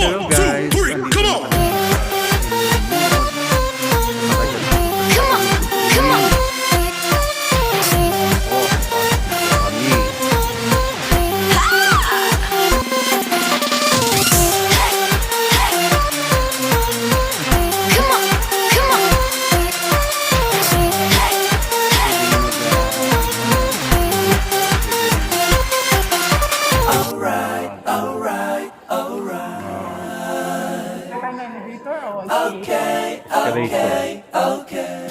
Hello guys, Come on! Okay, okay, okay.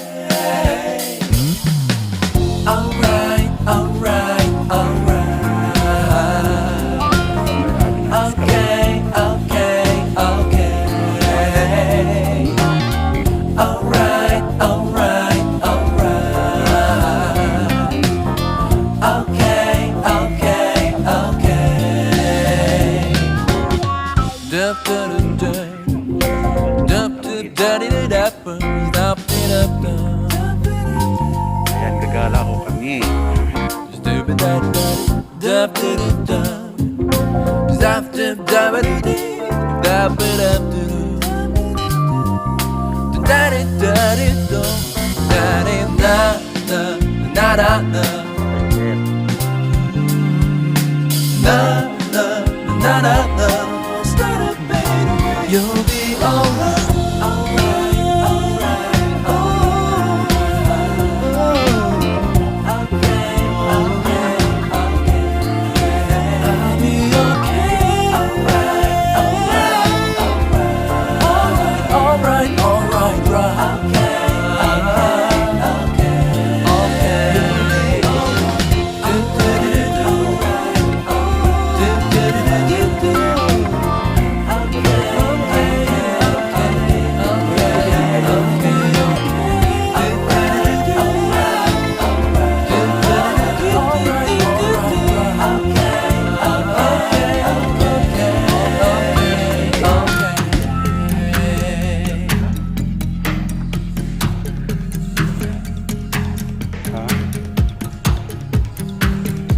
Alright, alright, alright. Okay, okay, okay. Alright, alright, alright. Okay, okay, okay. Dup, dup, dup, Ayan, gagala ko kami. You'll be alright.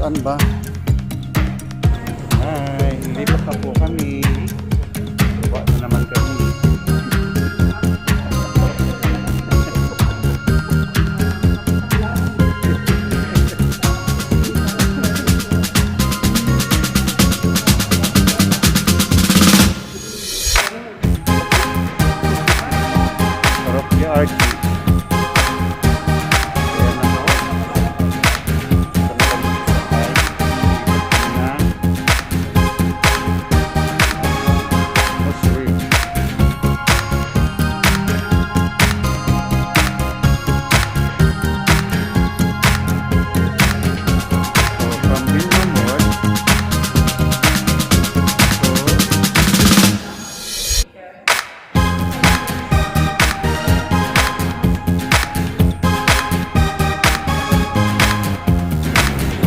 Saan ba? Ay, lipat na po kami. Baba na naman kami. Sarap ni Archie.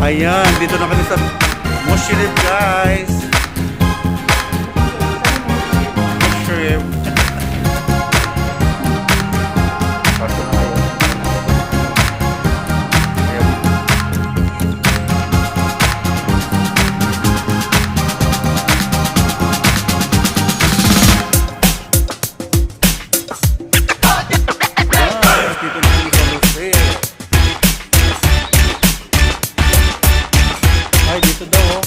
Ayan, dito na kami sa Mushroom guys. Mushroom. Ay, dito daw oh.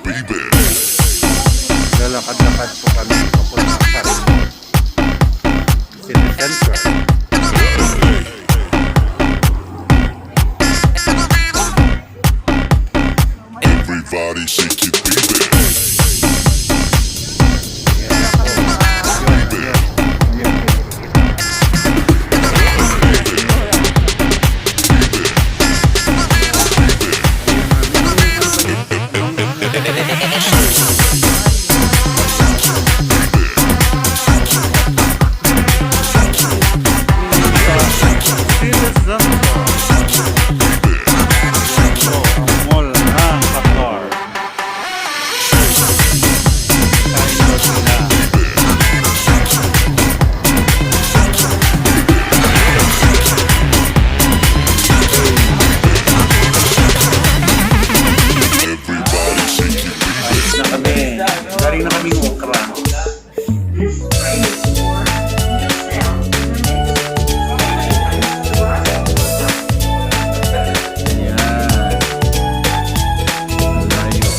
baby. Lalakad-lakad po kami papunta sa City Center. Everybody shake it, baby. Everybody shake it, baby. Galing na kami okra. Ayan. Layo.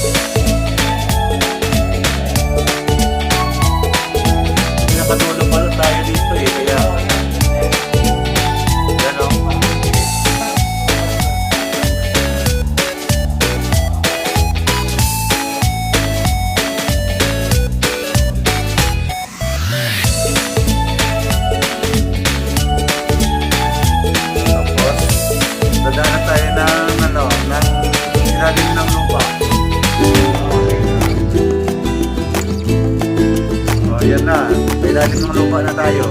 Pinakadulo pala tayo dito eh. Kaya yan o. Dadaanan tayo ng ilalim ng lupa. O, ayan na. May ilalim ng lupa na tayo.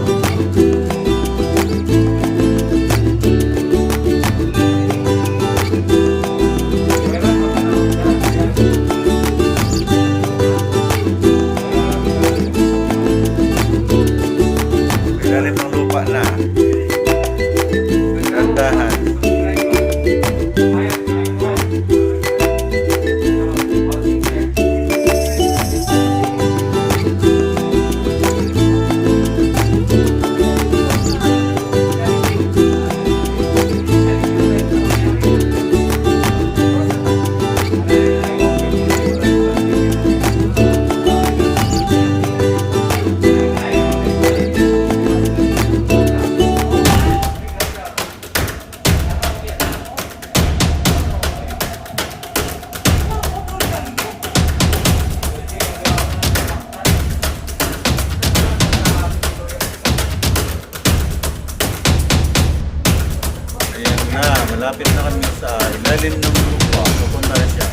May ilalim ng lupa na. Gandahan. Ayan na, malapit na kami sa ilalim ng lupa. Pupunta na siya.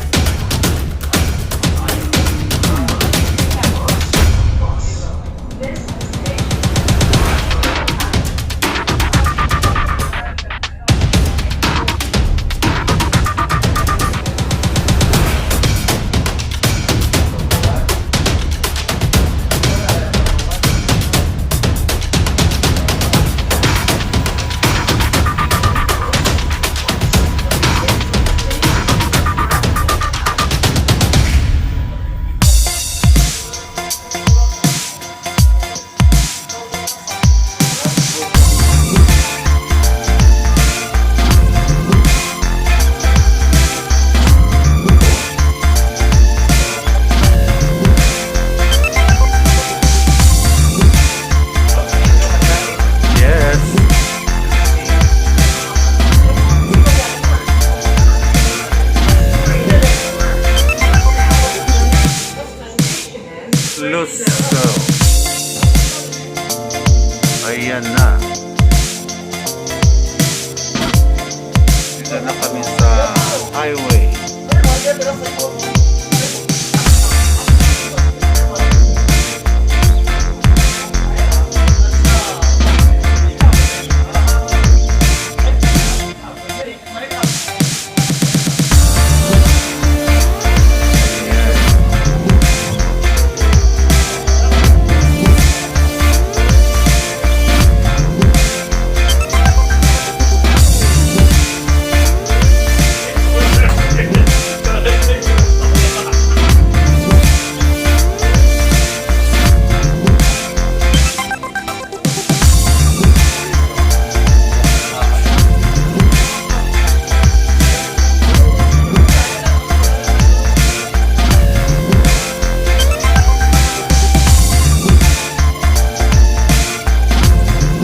Lusso. Ayan na. Dito na kami sa highway.